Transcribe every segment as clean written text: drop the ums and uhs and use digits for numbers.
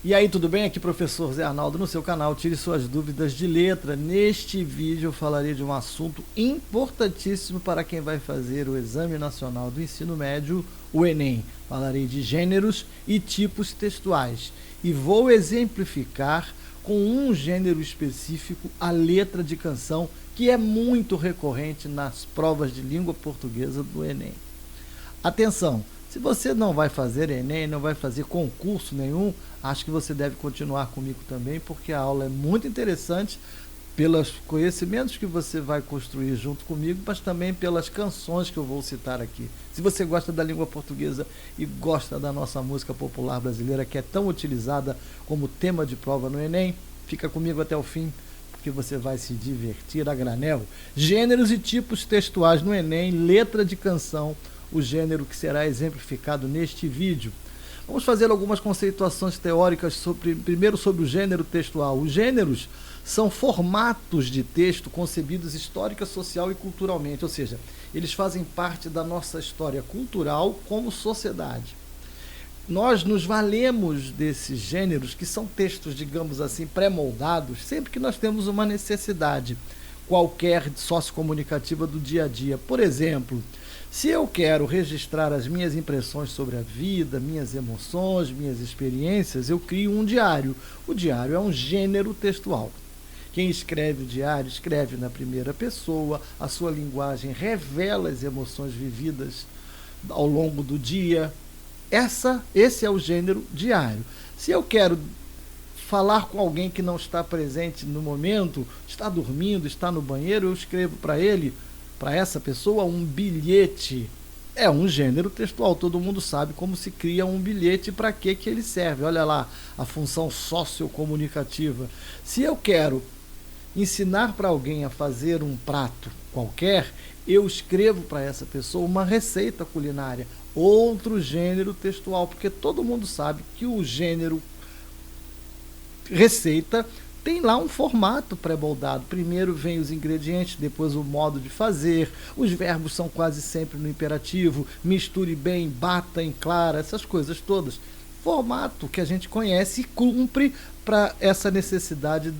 E aí, tudo bem? Aqui professor Zé Arnaldo no seu canal Tire Suas Dúvidas de Letra. Neste vídeo eu falarei de um assunto importantíssimo para quem vai fazer o Exame Nacional do Ensino Médio, o Enem. Falarei de gêneros e tipos textuais e vou exemplificar com um gênero específico a letra de canção que é muito recorrente nas provas de língua portuguesa do Enem. Atenção! Se você não vai fazer Enem, não vai fazer concurso nenhum, acho que você deve continuar comigo também, porque a aula é muito interessante pelos conhecimentos que você vai construir junto comigo, mas também pelas canções que eu vou citar aqui. Se você gosta da língua portuguesa e gosta da nossa música popular brasileira, que é tão utilizada como tema de prova no Enem, fica comigo até o fim, porque você vai se divertir a granel. Gêneros e tipos textuais no Enem, letra de canção, o gênero que será exemplificado neste vídeo. Vamos fazer algumas conceituações teóricas primeiro sobre o gênero textual. Os gêneros são formatos de texto concebidos histórica, social e culturalmente, ou seja, eles fazem parte da nossa história cultural como sociedade. Nós nos valemos desses gêneros, que são textos, digamos assim, pré-moldados, sempre que nós temos uma necessidade qualquer sociocomunicativa do dia a dia. Por exemplo, se eu quero registrar as minhas impressões sobre a vida, minhas emoções, minhas experiências, eu crio um diário. O diário é um gênero textual. Quem escreve o diário escreve na primeira pessoa, a sua linguagem revela as emoções vividas ao longo do dia. Esse é o gênero diário. Se eu quero falar com alguém que não está presente no momento, está dormindo, está no banheiro, eu escrevo para ele, para essa pessoa, um bilhete. É um gênero textual, todo mundo sabe como se cria um bilhete, para que ele serve. Olha lá, a função sociocomunicativa. Se eu quero ensinar para alguém a fazer um prato qualquer, eu escrevo para essa pessoa uma receita culinária, outro gênero textual, porque todo mundo sabe que o gênero receita tem lá um formato pré-moldado. Primeiro vem os ingredientes, depois o modo de fazer. Os verbos são quase sempre no imperativo. Misture bem, bata em clara, essas coisas todas. Formato que a gente conhece e cumpre para essa necessidade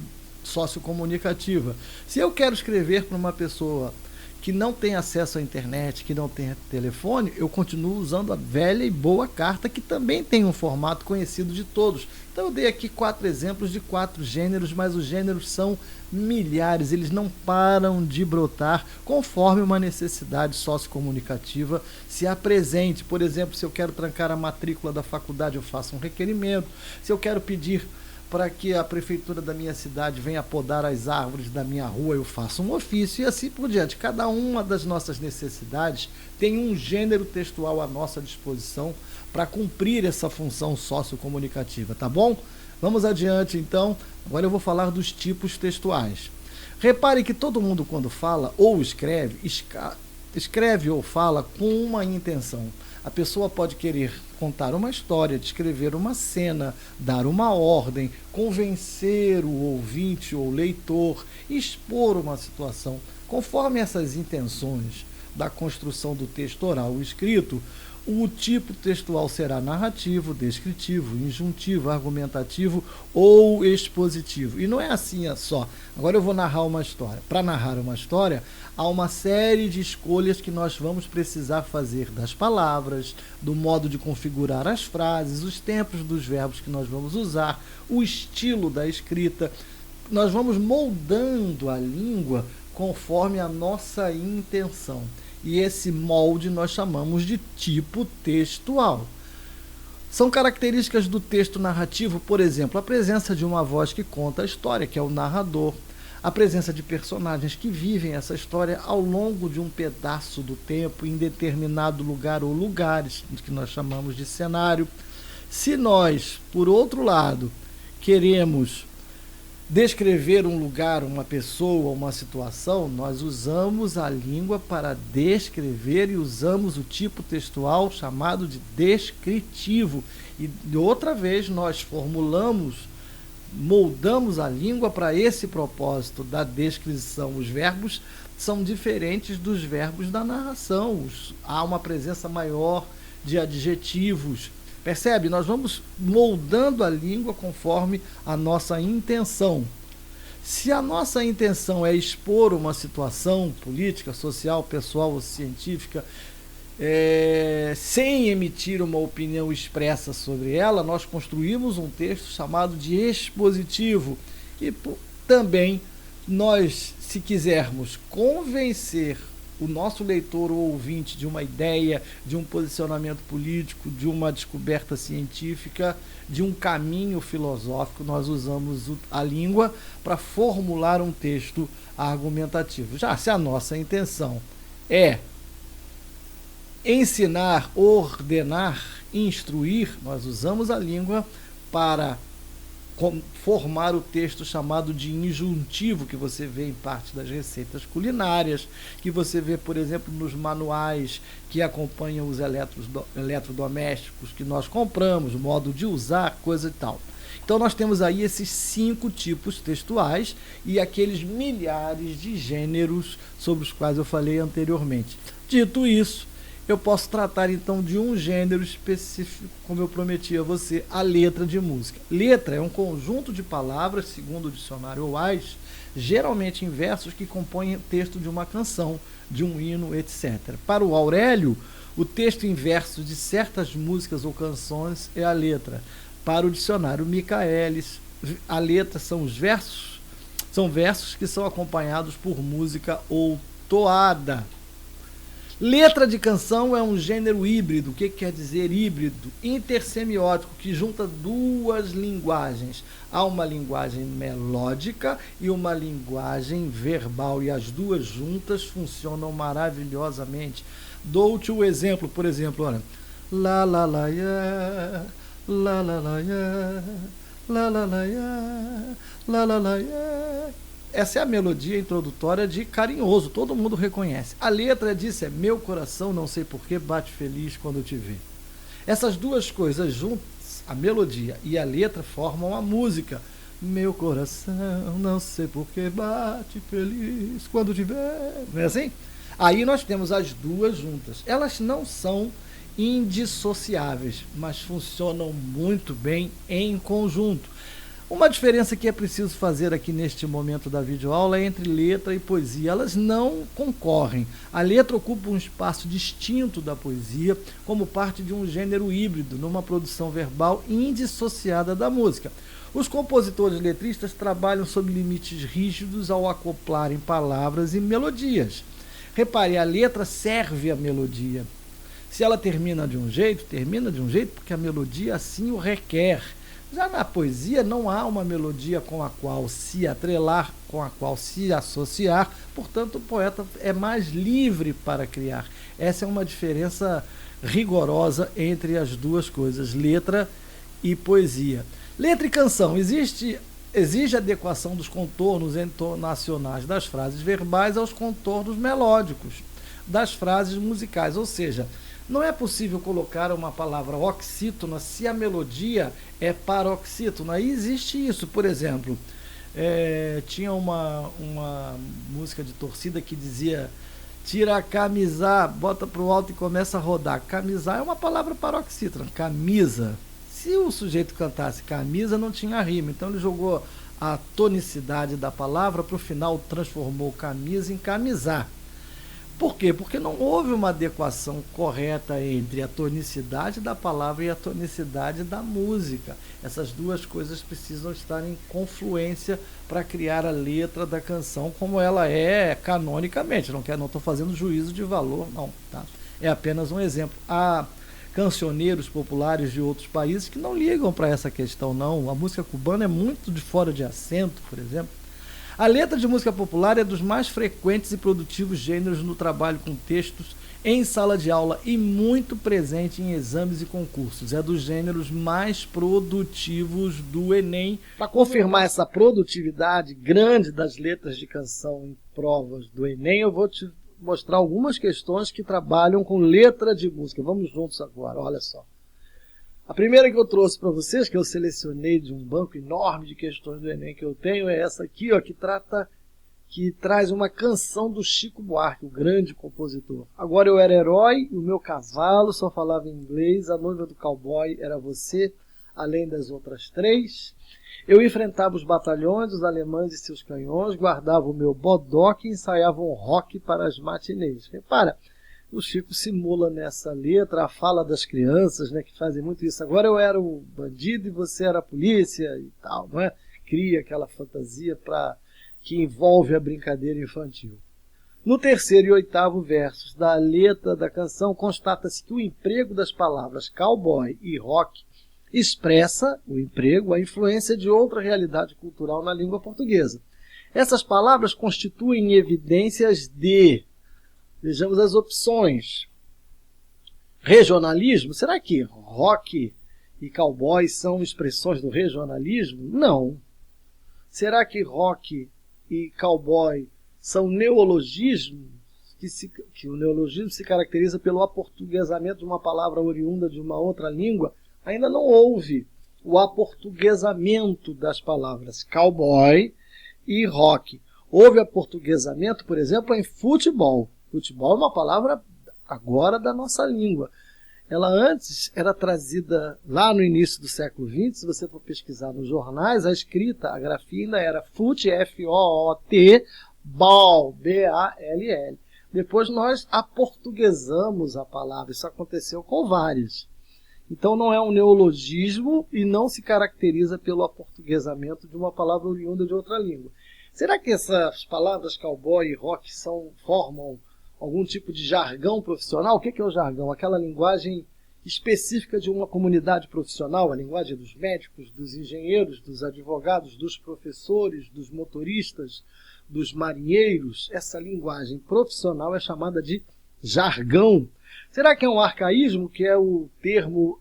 sociocomunicativa. Se eu quero escrever para uma pessoa que não tem acesso à internet, que não tem telefone, eu continuo usando a velha e boa carta, que também tem um formato conhecido de todos. Então eu dei aqui 4 exemplos de 4 gêneros, mas os gêneros são milhares, eles não param de brotar conforme uma necessidade sociocomunicativa se apresente. Por exemplo, se eu quero trancar a matrícula da faculdade, eu faço um requerimento. Se eu quero pedir para que a prefeitura da minha cidade venha podar as árvores da minha rua, eu faço um ofício, e assim por diante. Cada uma das nossas necessidades tem um gênero textual à nossa disposição para cumprir essa função sociocomunicativa, tá bom? Vamos adiante então. Agora eu vou falar dos tipos textuais. Repare que todo mundo, quando fala ou escreve ou fala com uma intenção. A pessoa pode querer contar uma história, descrever uma cena, dar uma ordem, convencer o ouvinte ou leitor, expor uma situação. Conforme essas intenções da construção do texto oral ou escrito, o tipo textual será narrativo, descritivo, injuntivo, argumentativo ou expositivo. E não é assim só. Agora eu vou narrar uma história. Para narrar uma história, há uma série de escolhas que nós vamos precisar fazer das palavras, do modo de configurar as frases, os tempos dos verbos que nós vamos usar, o estilo da escrita. Nós vamos moldando a língua conforme a nossa intenção. E esse molde nós chamamos de tipo textual. São características do texto narrativo, por exemplo, a presença de uma voz que conta a história, que é o narrador, a presença de personagens que vivem essa história ao longo de um pedaço do tempo, em determinado lugar ou lugares, que nós chamamos de cenário. Se nós, por outro lado, queremos descrever um lugar, uma pessoa, uma situação, nós usamos a língua para descrever e usamos o tipo textual chamado de descritivo. E outra vez nós moldamos a língua para esse propósito da descrição. Os verbos são diferentes dos verbos da narração. Há uma presença maior de adjetivos. Percebe? Nós vamos moldando a língua conforme a nossa intenção. Se a nossa intenção é expor uma situação política, social, pessoal ou científica, sem emitir uma opinião expressa sobre ela, nós construímos um texto chamado de expositivo. E também nós, se quisermos convencer o nosso leitor ou ouvinte de uma ideia, de um posicionamento político, de uma descoberta científica, de um caminho filosófico, nós usamos a língua para formular um texto argumentativo. Já se a nossa intenção é ensinar, ordenar, instruir, nós usamos a língua para formar o texto chamado de injuntivo, que você vê em parte das receitas culinárias, que você vê, por exemplo, nos manuais que acompanham os eletrodomésticos que nós compramos, o modo de usar, coisa e tal. Então nós temos aí esses 5 tipos textuais e aqueles milhares de gêneros sobre os quais eu falei anteriormente. Dito isso, eu posso tratar então de um gênero específico, como eu prometi a você, a letra de música. Letra é um conjunto de palavras, segundo o dicionário Wise, geralmente em versos que compõem o texto de uma canção, de um hino, etc. Para o Aurélio, o texto em versos de certas músicas ou canções é a letra. Para o dicionário Michaelis, a letra são versos que são acompanhados por música ou toada. Letra de canção é um gênero híbrido. O que quer dizer híbrido? Intersemiótico, que junta 2 linguagens. Há uma linguagem melódica e uma linguagem verbal, e as 2 juntas funcionam maravilhosamente. Dou-te o exemplo, por exemplo, olha. La la la ya, la la la ya, la la la ya, la la la ya. Essa é a melodia introdutória de Carinhoso, todo mundo reconhece. A letra disso é: meu coração, não sei porquê, bate feliz quando te vê. Essas 2 coisas juntas, a melodia e a letra, formam a música. Meu coração, não sei porquê, bate feliz quando te vê. Não é assim? Aí nós temos as 2 juntas. Elas não são indissociáveis, mas funcionam muito bem em conjunto. Uma diferença que é preciso fazer aqui neste momento da videoaula é entre letra e poesia. Elas não concorrem. A letra ocupa um espaço distinto da poesia, como parte de um gênero híbrido, numa produção verbal indissociada da música. Os compositores letristas trabalham sob limites rígidos ao acoplarem palavras e melodias. Repare, a letra serve à melodia. Se ela termina de um jeito porque a melodia assim o requer. Já na poesia não há uma melodia com a qual se atrelar, com a qual se associar, portanto o poeta é mais livre para criar. Essa é uma diferença rigorosa entre as 2 coisas, letra e poesia. Letra e canção, exige adequação dos contornos entonacionais das frases verbais aos contornos melódicos das frases musicais, ou seja, não é possível colocar uma palavra oxítona se a melodia é paroxítona. Aí existe isso, por exemplo, tinha uma música de torcida que dizia: tira a camisa, bota pro alto e começa a rodar. Camisa é uma palavra paroxítona, camisa. Se o sujeito cantasse camisa, não tinha rima, então ele jogou a tonicidade da palavra para o final, transformou camisa em camisar. Por quê? Porque não houve uma adequação correta entre a tonicidade da palavra e a tonicidade da música. Essas 2 coisas precisam estar em confluência para criar a letra da canção como ela é canonicamente. Não estou fazendo juízo de valor, não. Tá? É apenas um exemplo. Há cancioneiros populares de outros países que não ligam para essa questão, não. A música cubana é muito de fora de acento, por exemplo. A letra de música popular é dos mais frequentes e produtivos gêneros no trabalho com textos em sala de aula e muito presente em exames e concursos. É dos gêneros mais produtivos do Enem. Para confirmar essa produtividade grande das letras de canção em provas do Enem, eu vou te mostrar algumas questões que trabalham com letra de música. Vamos juntos agora, olha só. A primeira que eu trouxe para vocês, que eu selecionei de um banco enorme de questões do Enem que eu tenho, é essa aqui, ó, que trata que traz uma canção do Chico Buarque, o grande compositor. Agora eu era herói, o meu cavalo só falava inglês, a noiva do cowboy era você, além das outras três. Eu enfrentava os batalhões, os alemães e seus canhões, guardava o meu bodoque e ensaiava um rock para as matinês. Repara, o Chico simula nessa letra a fala das crianças, né, que fazem muito isso. Agora eu era o bandido e você era a polícia e tal, não é? Cria aquela fantasia que envolve a brincadeira infantil. No terceiro e oitavo versos da letra da canção, constata-se que o emprego das palavras cowboy e rock expressa o emprego, a influência de outra realidade cultural na língua portuguesa. Essas palavras constituem evidências de, vejamos as opções, regionalismo. Será que rock e cowboy são expressões do regionalismo? Não. Será que rock e cowboy são neologismos, que o neologismo se caracteriza pelo aportuguesamento de uma palavra oriunda de uma outra língua? Ainda não houve o aportuguesamento das palavras cowboy e rock. Houve aportuguesamento, por exemplo, em futebol. Futebol é uma palavra agora da nossa língua. Ela antes era trazida lá no início do século XX, se você for pesquisar nos jornais, a escrita, a grafia ainda era fut, F-O-O-T, ball, B-A-L-L. Depois nós aportuguesamos a palavra, isso aconteceu com várias. Então não é um neologismo e não se caracteriza pelo aportuguesamento de uma palavra oriunda de outra língua. Será que essas palavras cowboy e rock formam algum tipo de jargão profissional? O que é o jargão? Aquela linguagem específica de uma comunidade profissional, a linguagem dos médicos, dos engenheiros, dos advogados, dos professores, dos motoristas, dos marinheiros. Essa linguagem profissional é chamada de jargão. Será que é um arcaísmo, que é o termo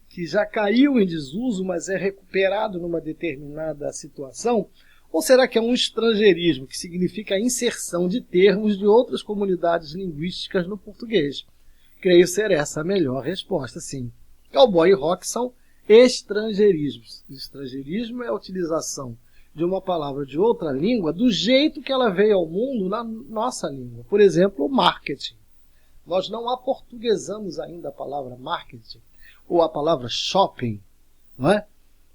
que já caiu em desuso, mas é recuperado numa determinada situação? Ou será que é um estrangeirismo, que significa a inserção de termos de outras comunidades linguísticas no português? Creio ser essa a melhor resposta, sim. Cowboy e rock são estrangeirismos. O estrangeirismo é a utilização de uma palavra de outra língua do jeito que ela veio ao mundo na nossa língua. Por exemplo, o marketing. Nós não aportuguesamos ainda a palavra marketing ou a palavra shopping, não é?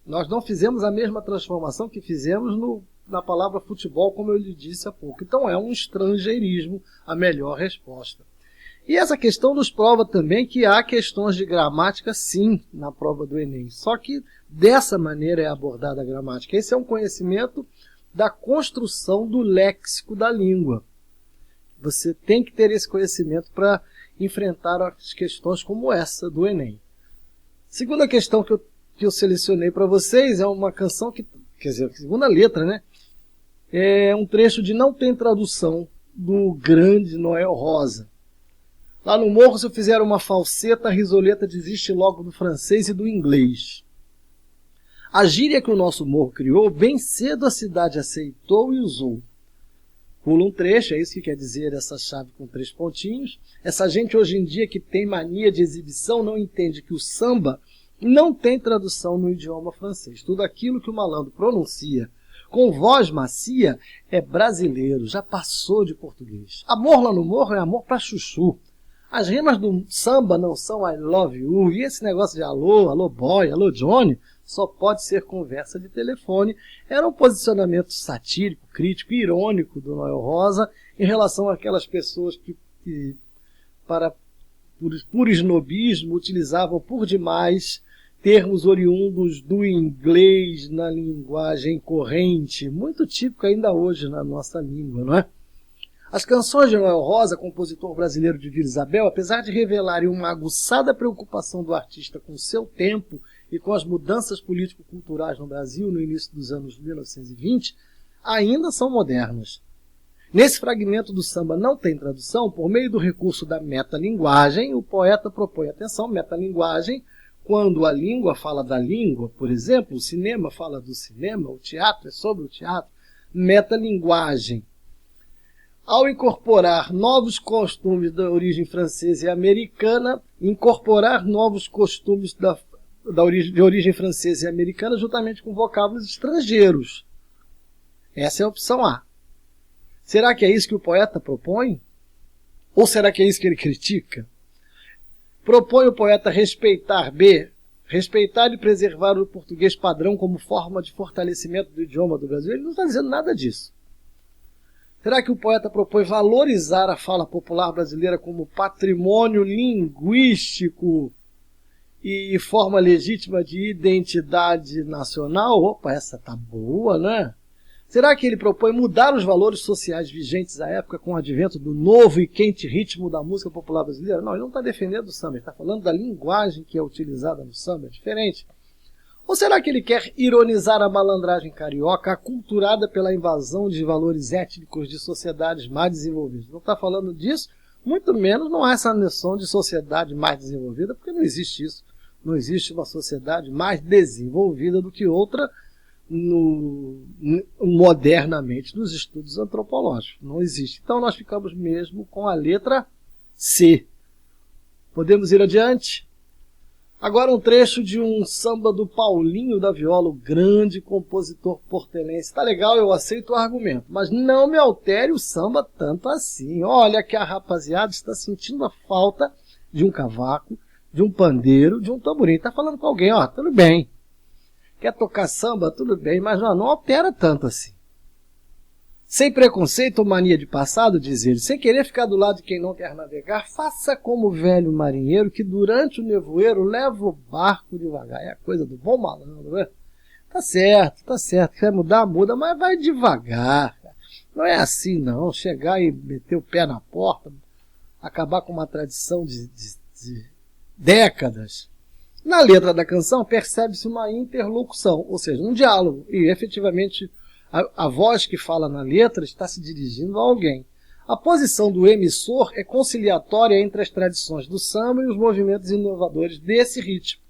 Nós não fizemos a mesma transformação que fizemos na palavra futebol, como eu lhe disse há pouco. Então é um estrangeirismo a melhor resposta. E essa questão nos prova também que há questões de gramática, sim, na prova do Enem. Só que dessa maneira é abordada a gramática. Esse é um conhecimento da construção do léxico da língua. Você tem que ter esse conhecimento para enfrentar as questões como essa do Enem. Segunda questão que eu selecionei para vocês é uma canção que, quer dizer, a segunda letra, né? É um trecho de Não Tem Tradução, do grande Noel Rosa. Lá no morro, se eu fizer uma falseta, a risoleta desiste logo do francês e do inglês. A gíria que o nosso morro criou, bem cedo a cidade aceitou e usou. Pula um trecho, é isso que quer dizer essa chave com 3 pontinhos. Essa gente hoje em dia que tem mania de exibição não entende que o samba não tem tradução no idioma francês. Tudo aquilo que o malandro pronuncia com voz macia é brasileiro, já passou de português. Amor lá no morro é amor pra chuchu. As rimas do samba não são I love you. E esse negócio de alô, alô boy, alô Johnny, só pode ser conversa de telefone. Era um posicionamento satírico, crítico e irônico do Noel Rosa em relação àquelas pessoas que por esnobismo, utilizavam por demais termos oriundos do inglês na linguagem corrente, muito típico ainda hoje na nossa língua, não é? As canções de Noel Rosa, compositor brasileiro de Vila Isabel, apesar de revelarem uma aguçada preocupação do artista com o seu tempo e com as mudanças político-culturais no Brasil no início dos anos 1920, ainda são modernas. Nesse fragmento do samba Não Tem Tradução, por meio do recurso da metalinguagem, o poeta propõe, atenção, metalinguagem, quando a língua fala da língua, por exemplo, o cinema fala do cinema, o teatro é sobre o teatro, metalinguagem. Ao incorporar novos costumes da origem francesa e americana, incorporar novos costumes de origem francesa e americana juntamente com vocábulos estrangeiros. Essa é a opção A. Será que é isso que o poeta propõe? Ou será que é isso que ele critica? Propõe o poeta respeitar, B, respeitar e preservar o português padrão como forma de fortalecimento do idioma do Brasil? Ele não está dizendo nada disso. Será que o poeta propõe valorizar a fala popular brasileira como patrimônio linguístico e forma legítima de identidade nacional? Opa, essa tá boa, né? Será que ele propõe mudar os valores sociais vigentes à época com o advento do novo e quente ritmo da música popular brasileira? Não, ele não está defendendo o samba, ele está falando da linguagem que é utilizada no samba, é diferente. Ou será que ele quer ironizar a malandragem carioca, aculturada pela invasão de valores étnicos de sociedades mais desenvolvidas? Não está falando disso, muito menos não há essa noção de sociedade mais desenvolvida, porque não existe isso. Não existe uma sociedade mais desenvolvida do que outra modernamente nos estudos antropológicos. Não existe. Então nós ficamos mesmo com a letra C. Podemos ir adiante? Agora um trecho de um samba do Paulinho da Viola, o grande compositor portelense. Tá legal, eu aceito o argumento, mas não me altere o samba tanto assim. Olha que a rapaziada está sentindo a falta de um cavaco, de um pandeiro, de um tamborim. Tá falando com alguém, ó, tudo bem. Quer tocar samba, tudo bem, mas não altera tanto assim. Sem preconceito ou mania de passado, diz ele, sem querer ficar do lado de quem não quer navegar, faça como o velho marinheiro que durante o nevoeiro leva o barco devagar. É a coisa do bom malandro, né? Tá certo. Quer mudar, muda, mas vai devagar. Não é assim, não. Chegar e meter o pé na porta, acabar com uma tradição de décadas. Na letra da canção percebe-se uma interlocução, ou seja, um diálogo, e efetivamente a voz que fala na letra está se dirigindo a alguém. A posição do emissor é conciliatória entre as tradições do samba e os movimentos inovadores desse ritmo.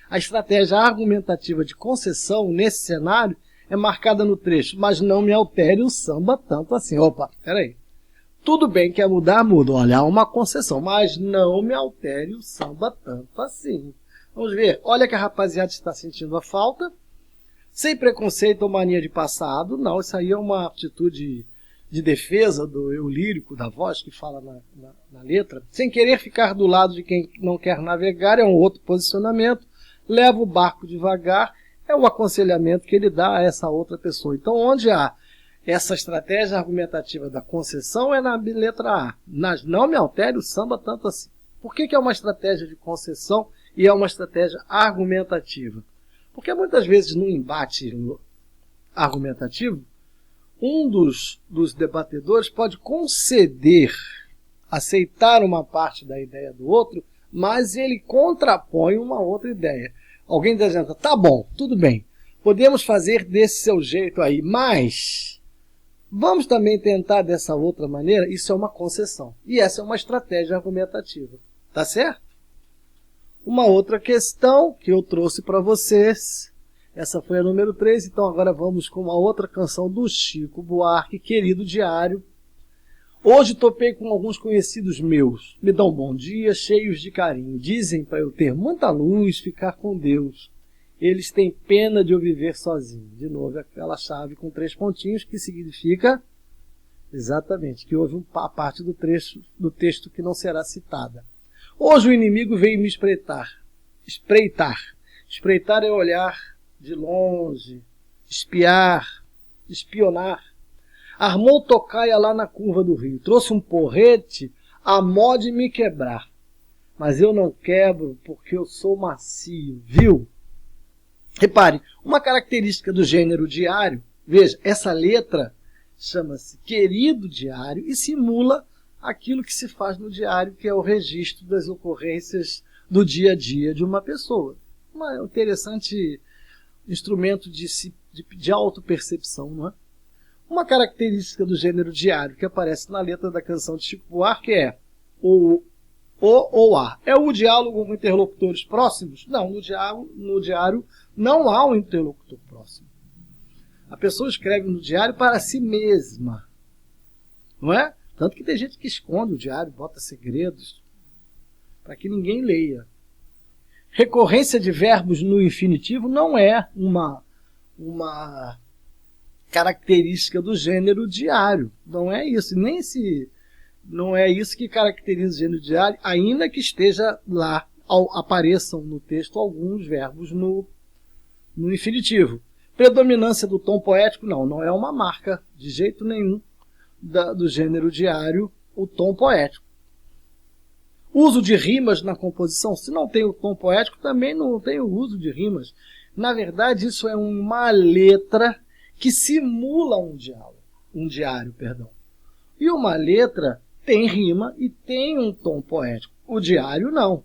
A estratégia argumentativa de concessão nesse cenário é marcada no trecho, mas não me altere o samba tanto assim. Opa, peraí. Tudo bem, quer mudar, muda. Olha, há uma concessão, mas não me altere o samba tanto assim. Vamos ver, olha que a rapaziada está sentindo a falta, sem preconceito ou mania de passado. Não, isso aí é uma atitude de defesa do eu lírico, da voz que fala na letra. Sem querer ficar do lado de quem não quer navegar, é um outro posicionamento. Leva o barco devagar, é o aconselhamento que ele dá a essa outra pessoa. Então, onde há essa estratégia argumentativa da concessão é na letra A. Mas não me altere o samba tanto assim. Por que é uma estratégia de concessão e é uma estratégia argumentativa? Porque muitas vezes no embate argumentativo, um dos debatedores pode conceder, aceitar uma parte da ideia do outro, mas ele contrapõe uma outra ideia. Alguém está dizendo, tá bom, tudo bem, podemos fazer desse seu jeito aí, mas vamos também tentar dessa outra maneira. Isso é uma concessão. E essa é uma estratégia argumentativa. Tá certo? Uma outra questão que eu trouxe para vocês, essa foi a número 3, então agora vamos com uma outra canção do Chico Buarque, Querido Diário. Hoje topei com alguns conhecidos meus, me dão bom dia, cheios de carinho, dizem para eu ter muita luz, ficar com Deus. Eles têm pena de eu viver sozinho. De novo, aquela chave com 3 pontinhos que significa exatamente que houve uma parte do texto que não será citada. Hoje o inimigo veio me espreitar. Espreitar é olhar de longe, espiar, espionar. Armou tocaia lá na curva do rio. Trouxe um porrete a mó de me quebrar. Mas eu não quebro porque eu sou macio, viu? Repare, uma característica do gênero diário, veja, essa letra chama-se Querido Diário e simula aquilo que se faz no diário, que é o registro das ocorrências do dia a dia de uma pessoa. Um interessante instrumento de autopercepção, não é? Uma característica do gênero diário que aparece na letra da canção de Chico Buarque é o ou a. É o diálogo com interlocutores próximos? Não, no diário não há um interlocutor próximo. A pessoa escreve no diário para si mesma, não é? Tanto que tem gente que esconde o diário, bota segredos, para que ninguém leia. Recorrência de verbos no infinitivo não é uma característica do gênero diário. Não é isso, não é isso que caracteriza o gênero diário, ainda que esteja lá, apareçam no texto alguns verbos no infinitivo. Predominância do tom poético, não é uma marca de jeito nenhum do gênero diário, o tom poético. Uso de rimas na composição, se não tem o tom poético, também não tem o uso de rimas. Na verdade, isso é uma letra que simula um diário. E uma letra tem rima e tem um tom poético. O diário não.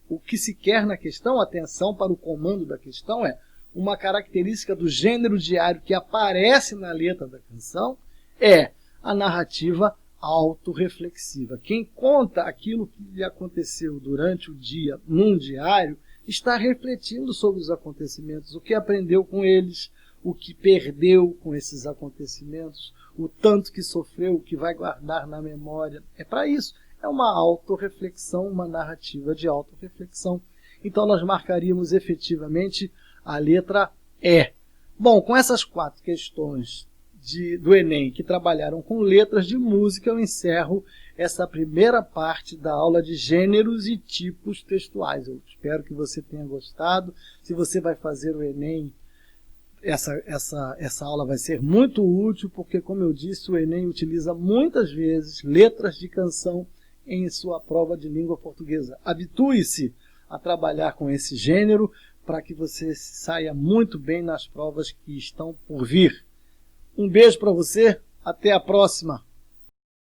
O que se quer na questão, atenção para o comando da questão, é uma característica do gênero diário que aparece na letra da canção é a narrativa autorreflexiva. Quem conta aquilo que lhe aconteceu durante o dia num diário está refletindo sobre os acontecimentos, o que aprendeu com eles, o que perdeu com esses acontecimentos, o tanto que sofreu, o que vai guardar na memória. É para isso. É uma autorreflexão, uma narrativa de autorreflexão. Então nós marcaríamos efetivamente a letra E. Bom, com essas 4 questões do Enem que trabalharam com letras de música, eu encerro essa primeira parte da aula de gêneros e tipos textuais. Eu espero que você tenha gostado. Se você vai fazer o Enem, essa aula vai ser muito útil, porque, como eu disse, o Enem utiliza muitas vezes letras de canção em sua prova de língua portuguesa. Habitue-se a trabalhar com esse gênero para que você saia muito bem nas provas que estão por vir. Um beijo para você, até a próxima!